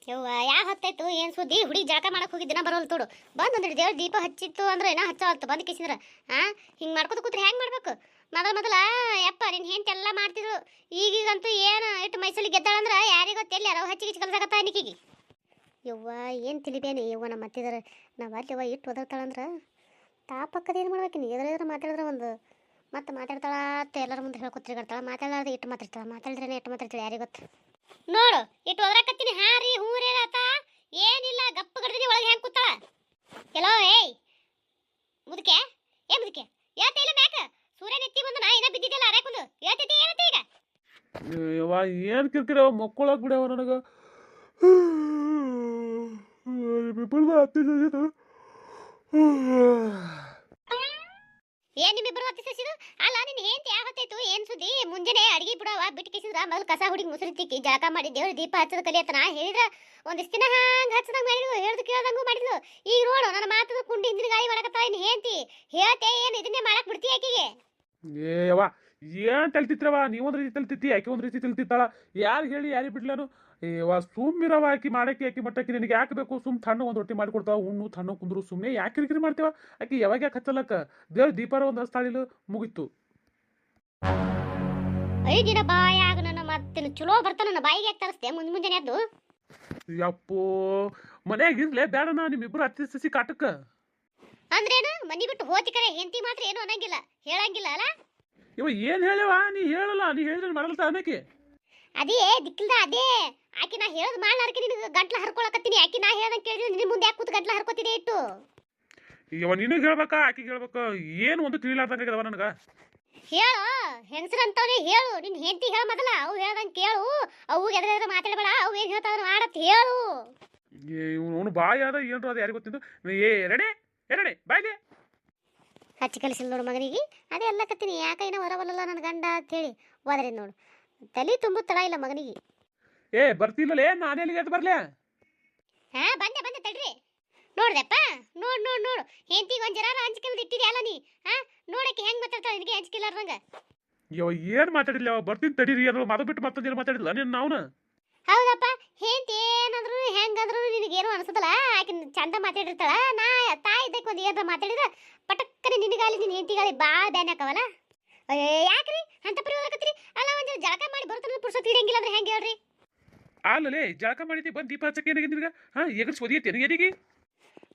ಯವ್ವ ಯಾ ಹೊತ್ತಾಯ್ತು ಏನ್ ಸುದ್ದಿ ಹುಡುಗಿ ಜಳಕ ಮಾಡಕ್ ಹೋಗಿದ್ದಿನ ಬರೋಲ್ ತೋಡು ಬಂದ್ ಒಂದ್ ದೇವ್ರ ದೀಪ ಹಚ್ಚಿತ್ತು ಅಂದ್ರೆ ಏನ ಹಚ್ಚವಲ್ತು ಬಂದ್ ಕಿಸಿದ್ರ ಹಿಂಗ್ ಮಾಡ್ಕೋತ ಕೂತ್ರೆ ಹೆಂಗ್ ಮಾಡ್ಬೇಕು ಮೊದಲ ಯಪ್ಪ ನಿನ್ ಹೆಂಡತಿ ಎಲ್ಲ ಮಾಡ್ತಿದ್ರು ಈಗೀಗಂತೂ ಏನು ಇಟ್ಟು ಮೈಸೂರಿಗೆ ಗೆದ್ದಾಳಂದ್ರ ಯಾರಿಗೊತ್ತ ಎಲ್ಲಿ ಯಾರೋ ಹಚ್ಚಿ ಗಿಚ್ಚಿ ಕಲ್ಸಾಕತ್ತ ಅನಿಕಿಗಿ ಯವ್ವ ಏನ್ ತಿಳಿಬೇನೆ ಯವ್ವ ನಮ್ಮ ಮತ್ತಿದ್ರ ನಾವ್ ಅಲ್ಲಿವ ಇಟ್ಟು ಒದರ್ತಾಳಂದ್ರ ತಾಪಕ್ಕದ ಏನ್ ಮಾಡ್ಬೇಕಿನಿ ಎದ್ರ ಮಾತಾಡಿದ್ರ ಒಂದು ಮತ್ತೆ ಮಾತಾಡ್ತಾಳ ಎಲ್ಲರ ಮುಂದೆ ಹೇಳ್ಕೊತಿರ್ತಾಳ ಮಾತಾಡಲಾರ್ದೆ ಇಟ್ಟು ಮಾತಾಡಿದ್ರೇನೆ ಇಟ್ಟು ಮಾತಾಡ್ತಾಳೆ ಯಾರಿಗೊತ್ತು ನೋಡು ಇಟ್ಟು ಒದರಾಕತ್ತೀನಿ ಹಾರಿ ಹೂರೇರಾತ ಏನಿಲ್ಲ ಗಪ್ಪ ಗಡ್ದಿನಿ ಒಳಗೆ ಹೆಂಗ್ ಕೂತಾಳ ಎಲ್ಲೋ ಏಯ್ ಮುದುಕೆ ಮುದುಕೆ ಹೇಳ್ತಾ ಇಲ್ಲ ಮ್ಯಾಕ ಸೂರ್ಯ ನೆತ್ತಿ ಬಂದು ನಾ ಏನ ಬಿದ್ದಿದ್ದಲ್ಲ ಅರ್ಯಾಕುಂದು ಹೇಳ್ತೈತಿ ಏನಂತ ಈಗ ಯವ್ವ ಏನ್ ಕಿರ್ಕಿರಿ ಮಕ್ಕಳಾಗ್ ಬಿಡ್ಯಾವ ನನಗ ಏನ್ ನಿಮ್ಮಿಬ್ಬರು ಹತ್ತಿಸಿದ್ರು ಅಲ್ಲ ನಿನ್ ಹೆಂಡತಿ ಯಾವ ಹೊತ್ತಾಯ್ತು ಏನ್ ಸುದ್ದಿ ಮುಂಜಾನೆ ಅಡಿಗೆ ಬಿಡವ ಬಿಟ್ಟು ಕಿಸಿದ್ರ ಮೊದಲು ಕಸ ಹುಡುಗಿ ಮುಸುರಿ ತಿಕ್ಕಿ ಜಳಕ ಮಾಡಿ ದೇವ್ರ ದೀಪ ಹಚ್ಚದ ಕಲಿಯತ್ತ ನಾ ಹೇಳಿದ್ರ ಒಂದಿಷ್ಟು ದಿನ ಹಂಗ ಹಚ್ಚದಂಗ ಮಾಡಿದ್ಲು ಹೇಳ್ದು ಕೇಳ್ದಂಗೂ ಮಾಡಿದ್ಲು ಈಗ ನೋಡು ನನ್ನ ಮಾತದ ಕುಂಡಿ ಹಿಂದಿನ ಗಾಳಿ ಮಾಡಕತ್ತಾಳ ಇನ್ ಹೆಂಡತಿ ಹೇಳ್ತೆ ಏನ್ ಇದನ್ನೇ ಮಾಡಕ್ ಬಿಡ್ತಿ ಆಕಿಗೆ ಯವ್ವ ಏನ್ ತಲ್ತಿತ್ರವ ನೀವೊಂದ್ ರೀತಿ ತಲ್ತಿತ್ತಿ ಆಕೆ ಒಂದ್ ರೀತಿ ತಲ್ತಿತ್ತಾಳ ಯಾರು ಹೇಳಿ ಯಾರಿಗೆ ಬಿಡ್ಲಾನು ಯವ್ವ ಸುಮ್ಮಿರವ ಆಕಿ ಮಾಡಕ್ಕೆ ಆಕಿ ಮಟ್ಟಕ್ಕೆ ನಿನಗೆ ಯಾಕೆ ಬೇಕು ಸುಮ್ ತಣ್ಣ ಒಂದು ರೊಟ್ಟಿ ಮಾಡಿಕೊಡ್ತಾವ ಉಣ್ಣು ತಣ್ಣ ಕುಂದ್ರು ಸುಮ್ಮನೆ ಯಾಕೆ ಕಿರಿಕಿರಿ ಮಾಡ್ತೇವ ಆಕಿ ಯಾವಾಗ ಯಾಕೆ ಹಚ್ಚಲಕ್ಕ ದೇವ್ರ ದೀಪಾರ ಒಂದು ಹಸ್ತಾಳಿಲು ಮುಗಿತ್ತು ಐದಿನ ಬಾಯಾಗ ನನ್ನ ಮತ್ತೆ ಚಲೋ ಬರ್ತಾನ ನನ್ನ ಬಾಯಿಗೆ ಯಾಕೆ ತರಿಸ್ದೆ ಮುಂಜಾನೆ ಎದ್ದು ಯಪ್ಪೋ ಮನ್ಯಾಗ ಇರ್ಲೇ ಬೇಡನ ನಿಮ್ಮಿಬ್ರು ಹತ್ತಿ ಸಸಿ ಕಾಟಕ್ಕ ಅಂದ್ರೇನು ಮನಿ ಬಿಟ್ಟು ಹೋತಿ ಕರೆ ಹೆಂಡತಿ ಮಾತ್ರ ಏನು ಅನ್ನಂಗಿಲ್ಲ ಹೇಳಂಗಿಲ್ಲ ಅಲ್ಲ ಇವ ಏನ್ ಹೇಳವ ನೀ ಹೇಳಲ್ಲ ನೀ ಹೇಳಿದ್ರೆ ಮಾಡಲ್ತ ಅನ್ನಕ್ಕೆ ಅದೇ ದಿಕ್ಕಿಲ್ದ ಅದೇ ಆಕಿ ನಾ ಹೇಳದ್ ಮಾಡ್ಲಾರ್ಕೆ ನಿನಗೆ ಗಂಟ್ಲ ಹರ್ಕೊಳಕತ್ತೀನಿ ಆಕಿ ನಾ ಹೇಳ್ದಂಗೆ ಕೇಳಿದ್ರೆ ನಿನ್ನ ಮುಂದೆ ಯಾಕೆ ಕೂತ್ ಗಂಟ್ಲ ಹರ್ಕೊತಿದೆ ಇಟ್ಟು ಇವ ನಿನಗೆ ಹೇಳ್ಬೇಕಾ ಆಕಿಗೆ ಹೇಳ್ಬೇಕಾ ಏನು ಒಂದು ತಿಳಿಲಾರ್ದಂಗ ನನಗ ಹೇಳು ಹೆಂಗಸ್ರಂತವ್ರಿ ಹೇಳು ನಿನ್ ಹೆಂಡತಿ ಹೇಳ ಮೊದಲ ಅವು ಹೇಳ್ದಂಗೆ ಕೇಳು ಅವು ಎದ್ರ ಮಾತಾಡಬೇಡ ಅವು ಏನ್ ಹೇಳ್ತಾವ ಮಾಡತ್ ಹೇಳು ಇವನು ಬಾಯಿ ಅದ ಏನ್ರ ಅದು ಯಾರಿಗೆ ಗೊತ್ತಿದ್ದು ಎರಡೆ ಬಾಯ್ಲಿ ಹಚ್ಚಿ ಕಲಿಸಿಲ್ಲ ನೋಡು ಮಗನಿಗೆ ಅದೇ ಎಲ್ಲ ಕತ್ತೀನಿ ಯಾಕ ಏನೋ ಹೊರವಲ್ಲ ನನ್ನ ಗಂಡ ಅಂತ ಹೇಳಿ ಹೋದ್ರೆ ನೋಡು ತಲೆ ತುಂಬು ತಡ ಇಲ್ಲ ಮಗನಿಗೆ ಬರ್ತಿಲ್ಲಲೇ ನಾನೇ ಎಲ್ಲಿಗೆ ಎದ್ದು ಬರ್ಲೆ ಬಂದೆ ತಡ್ರಿ ನೋಡ್ದಪ್ಪ ನೋಡು ಹೆಂಡತಿಗೆ ಒಂದ್ ಜರ ಹಂಚಿಕೆಲ್ದು ಇಟ್ಟಿದ್ಯಲ್ಲ ನೀ ನೋಡಕ್ಕೆ ಹೆಂಗ್ ಮಾತಾಡ್ತಾಳ ನಿನಗೆ ಹಂಚಿಕಿಲ್ಲಾರ್ದಂಗ ಇವ ಏನ್ ಮಾತಾಡಿಲ್ಲ ಅವ ಬರ್ತೀನಿ ತಡೀರಿ ಅನ್ನೋ ಮಾತು ಬಿಟ್ಟು ಮತ್ತೊಂದು ಏನು ಮಾತಾಡಿಲ್ಲ ನೀನು ನಾವ್ನ ಹೌದಪ್ಪ ಹೆಂಡತಿ ಏನಾದ್ರು ಹೆಂಗಂದ್ರು ನಿನಗೇನು ಅನ್ಸದಲ್ಲ ಆಕೆ ಚಂದ ಮಾತಾಡಿರ್ತಾಳ ನಾ ತಾಯಿ ಇದ್ದಕ್ಕೆ ಒಂದು ಏನಾರ ಮಾತಾಡಿದ್ರ ಪಟಕ್ಕನೆ ನಿನಗಾಲಿ ನಿನ್ನ ಹೆಂಡತಿಗಾಲಿ ಭಾಳ ಬ್ಯಾನ್ ಹಾಕವಲ್ಲ ಯಾಕ್ರಿ ಅಂತ ಪರಿ ಹೋಗಕತ್ರಿ ಅಲ್ಲ ಒಂದು ಜಳಕ ಮಾಡಿ ಬರ್ತಾನೆ ಪುರ್ಸೊತ್ತು ಹಿಡಿಯಂಗಿಲ್ಲ ಅಂದ್ರೆ ಹೆಂಗೆ ಹೇಳ್ರಿ ಅಲ್ಲಲೇ ಜಳಕ ಮಾಡಿದ್ದಿ ಬಂದು ದೀಪ ಹಚ್ಚಕ್ಕೆ ಏನಾಗಿದೆ ನಿನಗೆ ಈಗ ಸ್ವದಿಯತ್ತೆ ಏನಿಗೆ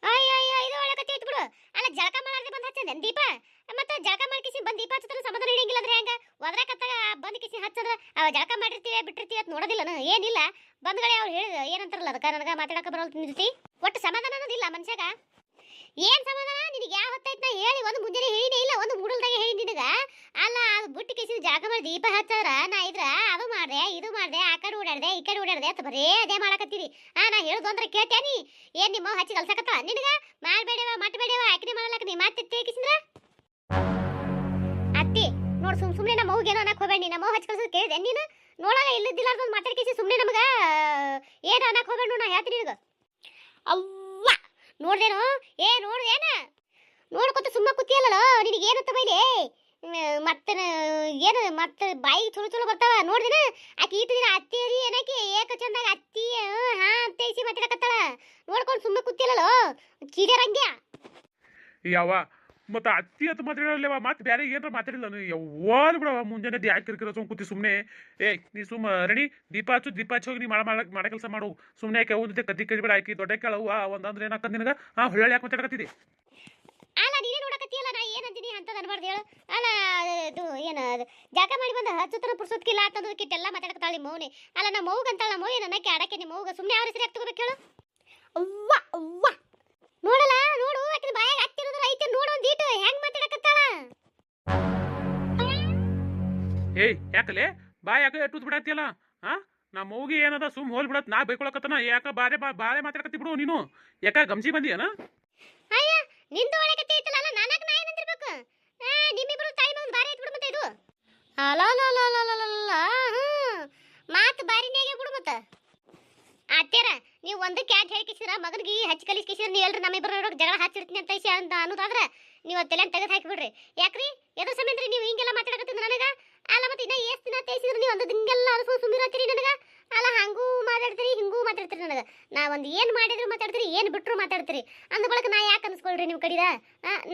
ಅಯ್ಯೋ ಇದು ಒಳ್ಳೆ ಕತೆ ಐತ್ ಬಿಡು ಅಲ್ಲ ಜಳಕ ಮಾಡಾರ್ದೆ ಬಂದು ಹಚ್ಚಂದೆ ದೀಪ ಮತ್ತೆ ಜಳಕ ಮಾಡಿಕಿಸಿ ಬಂದು ದೀಪ ಹಚ್ಚದ್ರೆ ಸಮಾಧಾನ ಹಿಡಿಯಂಗಿಲ್ಲ ಅಂದ್ರೆ ಹೆಂಗ ಒದ್ರಾಕತ್ತಾಗ ಬಂದು ಕಿಸಿ ಹಚ್ಚದ್ರ ಅವ ಜಳಕ ಮಾಡಿರ್ತೀವಿ ಬಿಟ್ಟಿರ್ತೀವಿ ಅಂತ ನೋಡೋದಿಲ್ಲ ಏನಿಲ್ಲ ಬಂದ್ಗಡೆ ಅವ್ರು ಹೇಳಿದ ಏನಂತಾರಲ್ಲ ಅದಕ್ಕೆ ನನಗೆ ಮಾತಾಡಕ ಬರೋಲ್ ನಿಲ್ತಿ ಒಟ್ಟು ಸಮಾಧಾನ ಅನ್ನೋದಿಲ್ಲ ಮನುಷ್ಯಾಗ ಏನ್ ಸಮಾಧಾನ ನಿನಗೆ ಯಾವ ಹೊತ್ತಾಯ್ತು ನಾ ಹೇಳಿ ಒಂದು ಮುಂಜಾನೆ ಹೇಳಿನೇ ಇಲ್ಲ ಒಂದು ಮೂಡಲ್ದಾಗ ಹೇಳಿ ನಿನಗ ಅಲ್ಲ ಅದು ಬಿಟ್ಟು ಕಿಸಿ ಜಳಕ ಮಾಡಿ ದೀಪ ಹಚ್ಚದ್ರ ನಾ ಇದ್ರ ಅದು ಮಾಡ್ದೆ ಇದು ಮಾಡ್ದೆ ಆ ಕಡೆ ಓಡಾಡ್ದೆ ಈ ಕಡೆ ಓಡಾಡ್ದೆ ಅಂತ ಬರೇ ಅದೇ ಮಾಡಕತ್ತೀರಿ ನಾ ಹೇಳುದು ಅಂದ್ರೆ ಕೇಳ್ತೇನಿ ಏನ್ ನಿಮ್ಮ ಹಚ್ಚಿ ಕಲ್ಸಕತ್ತ ನಿನಗ ಮಾಡ್ಬೇಡವ ಮಟ್ಬೇಡವ ಆಕಿನೇ ಮಾಡಲಕ್ಕ ನೀ ಮತ್ತೆ ಕಿಸಿದ್ರ ಅತ್ತಿ ನೋಡ್ ಸುಮ್ನೆ ನಮ್ಮ ಮಗುಗೇನೋ ಅನ್ನಕ್ ಹೋಗ್ಬೇಡಿ ನಮ್ಮ ಹಚ್ಚಿ ಕಲ್ಸೋದು ಕೇಳಿದೆ ನೀನು ನೋಡಾಗ ಇಲ್ಲದಿಲ್ಲ ಮಾತಾಡಿ ಕಿಸಿ ಸುಮ್ನೆ ನಮಗ ಏನು ಅನ್ನಕ್ ಹೋಗ್ಬೇಡ ನಾ ಹೇಳ್ತೀನಿ ನಿನಗ ಅವ್ವ ನೋಡ್ದೇನು ನೋಡ್ದೇನ ನೋಡ್ಕೊತ ಸುಮ್ಮ ಕೂತಿಯಲ್ಲ ನಿನಗೆ ಏನಂತ ಬೈಲಿ ಮತ್ತೆ ಏನು ಮತ್ತೆ ಬಾಯಿಗೆ ಚಲೋ ಬರ್ತಾವ ನೋಡ್ದೇನ ಆಕೆ ಈಟು ದಿನ ಅತ್ತೇರಿ ಏನಕ್ಕೆ ಏಕ ಚಂದಾಗ ಅತ್ತಿ ಅಂತೇಸಿ ಮಾತಾಡಕತ್ತಾಳ ನೋಡ್ಕೊಂಡು ಸುಮ್ಮ ಕೂತಿಯಲ್ಲ ಚೀಡರಂಗ್ಯ ಯಾವ ಮತ್ತೆ ಅತ್ತಿ ಅಂತ ಮಾತಾಡಲ್ಲವ ಮತ್ತೆ ಬೇರೆ ಏನಾರ ಮಾತಾಡಿಲ್ಲ ಯಾವಾಗ ಬಿಡವ ಮುಂಜಾನೆ ಯಾಕೆ ಕಿರ್ಕಿರ ಕೂತಿ ಸುಮ್ಮನೆ ನೀ ಸುಮ್ಮ ರೆಡಿ ದೀಪ ಹಚ್ಚು ಹೋಗಿ ನೀ ಮಾಡ ಕೆಲಸ ಮಾಡು ಸುಮ್ಮನೆ ಯಾಕೆ ಒಂದು ಕತ್ತಿ ಕಡಿಬೇಡ ಆಕಿ ದೊಡ್ಡ ಕೇಳವು ಒಂದಂದ್ರೆ ಏನಾಕಂತ ನಿನಗ ಹೊಳ್ಳಿ ಯಾಕೆ ಮಾತಾಡಕತ್ತಿದೆ ಅಲ್ಲ ನೀನೇ ನೋಡಕತ್ತೀಯಲ್ಲ ನಾ ಏನಂತೀನಿ ಅಂತದ್ ಅನ್ಬಾರ್ದು ಹೇಳು ಅಲ್ಲ ಇದು ಏನು ಜಾಗ ಮಾಡಿ ಬಂದ ಹಚ್ಚುತ್ತನ ಪುರ್ಸೋದ್ಕಿಲ್ಲ ಅಂತಂದು ಕಿಟ್ಟೆಲ್ಲ ಮಾತಾಡಕತ್ತಾಳಿ ಮೌನಿ ಅಲ್ಲ ನಮ್ಮ ಮೌಗ ಅಂತಾಳ ಮೌ ಏನಕ್ಕೆ ಆಡಕ್ಕೆ ನಿಮ್ಮ ಮೌಗ ಸುಮ್ಮನೆ ಅವ್ರ ಹೆಸರು ಯಾಕೆ ತಗೋಬೇಕು ಹೇಳು ಅವ್ವ ನೋಡಲ್ಲ ನೋಡು ಆಕಿನ ಬಾಯಾಗ ಹತ್ತಿರೋದ್ರ ಐತೆ ನೋಡು ಒಂದೀಟು ಹೆಂಗ್ ಮಾತಾಡಕತ್ತಾಳ ಯಾಕಲೆ ಬಾ ಯಾಕೆ ಎಟ್ಟುದ್ ಬಿಡತ್ತಿಯಲ್ಲ ನಮ್ಮ ಮೌಗಿ ಏನದ ಸುಮ್ ಹೋಲ್ ಬಿಡತ್ ನಾ ಬೈಕೊಳಕತ್ತನ ಯಾಕ ಬಾಳೆ ಮಾತಾಡಕತ್ತಿ ಬಿಡು ನೀನು ಯಾಕ ಗಮ್ಸಿ ಬಂದಿಯನ ಅಯ್ಯ ನಿಂದು ಒಳ್ಳೆ ಕತೆ ಐತಲ್ಲ ಅಲ್ಲ ನಾನಾಗ ನಾ ಏನಂತಿರ್ಬೇಕು ನಿಮ್ಮಿಬ್ರು ತಾಯಿ ಮಗನ್ ಬಾರಿ ಐತ್ ಬಿಡು ಮತ್ತೆ ಇದು ಅಲ್ಲ ಮಾತು ಬಾರಿನೇಗೆ ಬಿಡು ಮತ್ತ ಅತ್ತೇರ ನೀವು ಒಂದು ಕ್ಯಾಟ್ ಹೇಳಿ ಕಿಸಿರ ಮಗನಿಗೆ ಹಚ್ಚಿ ಕಲಿಸಿ ಕಿಸಿರ ನೀವು ಎಲ್ರು ನಮ್ಮಿಬ್ಬರು ಜಗಳ ಹಚ್ಚಿರ್ತೀನಿ ಅಂತ ಅನ್ನೋದಾದ್ರೆ ನೀವು ಅದೆಲ್ಲ ತೆಗೆದು ಹಾಕಿಬಿಡ್ರಿ ಯಾಕ್ರಿ ಎದ್ರ ಸಮಯಂದ್ರಿ ನೀವು ಹಿಂಗೆಲ್ಲ ಮಾತಾಡಕತ್ತಿದ್ರು ನನಗ ಅಲ್ಲ ಮತ್ತೆ ಇನ್ನ ಎಷ್ಟು ದಿನ ತೇಸಿದ್ರು ನೀವು ಒಂದು ಹಿಂಗೆಲ್ಲ ಅರಸು ಸುಮ್ಮಿರತ್ತೀರಿ ನನಗ ಅಲ್ಲ ಹಂಗೂ ಮಾತಾಡ್ತೀರಿ ಹಿಂಗೂ ಮಾತಾಡ್ತೀರಿ ನನಗೆ ನಾ ಒಂದು ಏನು ಮಾಡಿದ್ರು ಮಾತಾಡ್ತೀರಿ ಏನು ಬಿಟ್ಟರು ಮಾತಾಡ್ತೀರಿ ಅಂದ ಬಳಕ ನಾ ಯಾಕೆ ಅನ್ಸ್ಕೊಳ್ರಿ ನಿಮ್ಮ ಕಡಿದ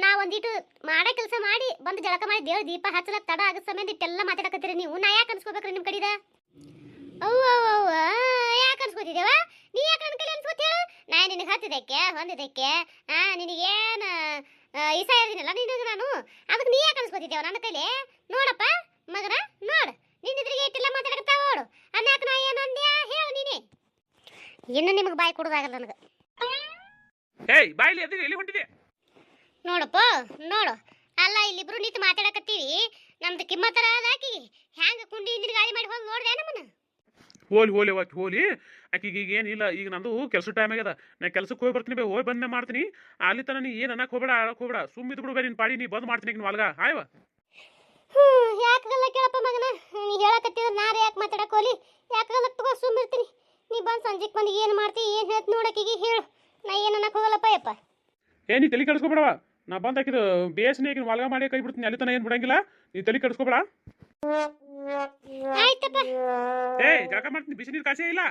ನಾ ಒಂದಿಟ್ಟು ಮಾಡೋ ಕೆಲಸ ಮಾಡಿ ಬಂದು ಜಳಕ ಮಾಡಿ ದೇವ್ರ ದೀಪ ಹಚ್ಚಲಕ್ಕೆ ತಡ ಆಗೋ ಸಮಯದ ಇಟ್ಟೆಲ್ಲ ಮಾತಾಡಕತ್ತೀರಿ ನೀವು ನಾ ಯಾಕೆ ಅನ್ಸ್ಕೋಬೇಕ್ರಿ ನಿಮ್ಮ ಕಡಿದ ಅವ್ವ ಅವ್ವ ಯಾಕೆ ಅನ್ಸ್ಕೋತಿದ್ದೇವ ನೀ ಯಾಕೆ ನನ್ನ ಕೈಲಿ ಅನ್ಸ್ಕೋತಿ ಹೇಳು ನಾ ನಿನಗೆ ಹತ್ತಿದ್ದಕ್ಕೆ ಹೊಂದಿದ್ದಕ್ಕೆ ನಿನಗೇನು ಇಸ ಇರ್ತೀನಲ್ಲ ನಿನಗೆ ನಾನು ಅದಕ್ಕೆ ನೀ ಯಾಕೆ ಅನ್ಸ್ಕೋತಿದ್ದೇವ ನನ್ನ ಕೈಲಿ ನೋಡಪ್ಪ ಮಗನ ನೋಡು ನಿನ್ನಿದ್ರಿಗೆ ಇಟ್ಟೆಲ್ಲ ಮಾತಾಡಕತ್ತಾವ ನೋಡು ಅನ್ಯಾಕ ನಾ ಏನು ಅಂದ್ಯಾ ಹೇಳು ನೀನೇ ಇನ್ನು ನಿಮಗೆ ಬಾಯಿ ಕೊಡೋದಾಗಲ್ಲ ನನಗೆ ಏಯ್ ಬಾಯ್ಲಿ ಅದೇ ಎಲ್ಲಿ ಹೊಂಟಿದೆ ನೋಡಪ್ಪ ನೋಡು ಅಲ್ಲ ಇಲ್ಲಿಬ್ರು ನಿಂತು ಮಾತಾಡಕತ್ತೀವಿ ನಮ್ದು ಕಿಮ್ಮತ್ತರ ಅದಾಕಿ ಹ್ಯಾಂಗ ಕುಂಡಿ ಹಿಂದಿನ ಗಾಳಿ ಮಾಡಿ ಹೋಗಿ ನೋಡ್ದೆ ನಮ್ಮನ್ನ ಹೋಲಿ ಆಕಿ ಹೋಲಿ ಆಕಿಗೆ ಈಗ ಏನಿಲ್ಲ ಈಗ ನಂದು ಕೆಲಸ ಟೈಮ್ ಆಗ್ಯದ ನಾ ಕೆಲ್ಸಕ್ಕೆ ಹೋಗಿ ಬರ್ತೀನಿ ಹೋಗಿ ಬಂದೇ ಮಾಡ್ತೀನಿ ಅಲ್ಲಿ ತನ ನೀ ಏನು ಅನ್ನಕ್ಕೆ ಹೋಗ್ಬೇಡ ಆಡಕ್ಕೆ ಹೋಗ್ಬೇಡ ಸುಮ್ಮಿದ್ ಬಿಡು ನಿನ್ನ ಪಾಡಿ ನೀ ಬಂದ್ ಮಾಡ್ತೀನಿ ಈಗ ಅಲ್ಗ ಆಯ್ವ ಯಾಕಲ್ಲ ಕೇಳಪ್ಪ ಮಗನ ನೀ ಹೇಳಕತ್ತಿದ್ರೆ ನಾರೇ ಯಾಕೆ ಮಾತಾಡಕ್ ಹೋಲಿ ಯಾಕಲ್ಲ ತಗೋ ಸುಮ್ಮಿರ್ತೀನಿ ನೀ ಬಂದು ಸಂಜೆಗೆ ಬಂದು ಏನು ಮಾಡ್ತಿ ಏನು ಹೇಳ್ತಿ ನೋಡಕ್ಕೀಗ ಹೇಳು ನಾ ಏನು ಅನ್ನಕ್ಕೆ ಹೋಗಲ್ಲಪ್ಪ ಯಪ್ಪ ನೀ ತಲೆ ಕೆಡಿಸ್ಕೊಬೇಡವ ನಾ ಬಂದು ಹಾಕಿದ್ದು ಬೇಸನೆ ಈಗ ಒಳಗ ಮಾಡಿ ಕೈ ಬಿಡ್ತೀನಿ ಅಲ್ಲಿ ತನ ಏನು ಬಿಡಂಗಿಲ್ಲ ನೀ ತಲೆ ಕೆಡಿಸ್ಕೊಬೇಡ ಆಯ್ತಪ್ಪ ಏಯ್ ಜಳಕ ಮಾಡ್ತೀನಿ ಬಿಸಿ ನೀರು ಕಾಸೇ ಇಲ್ಲ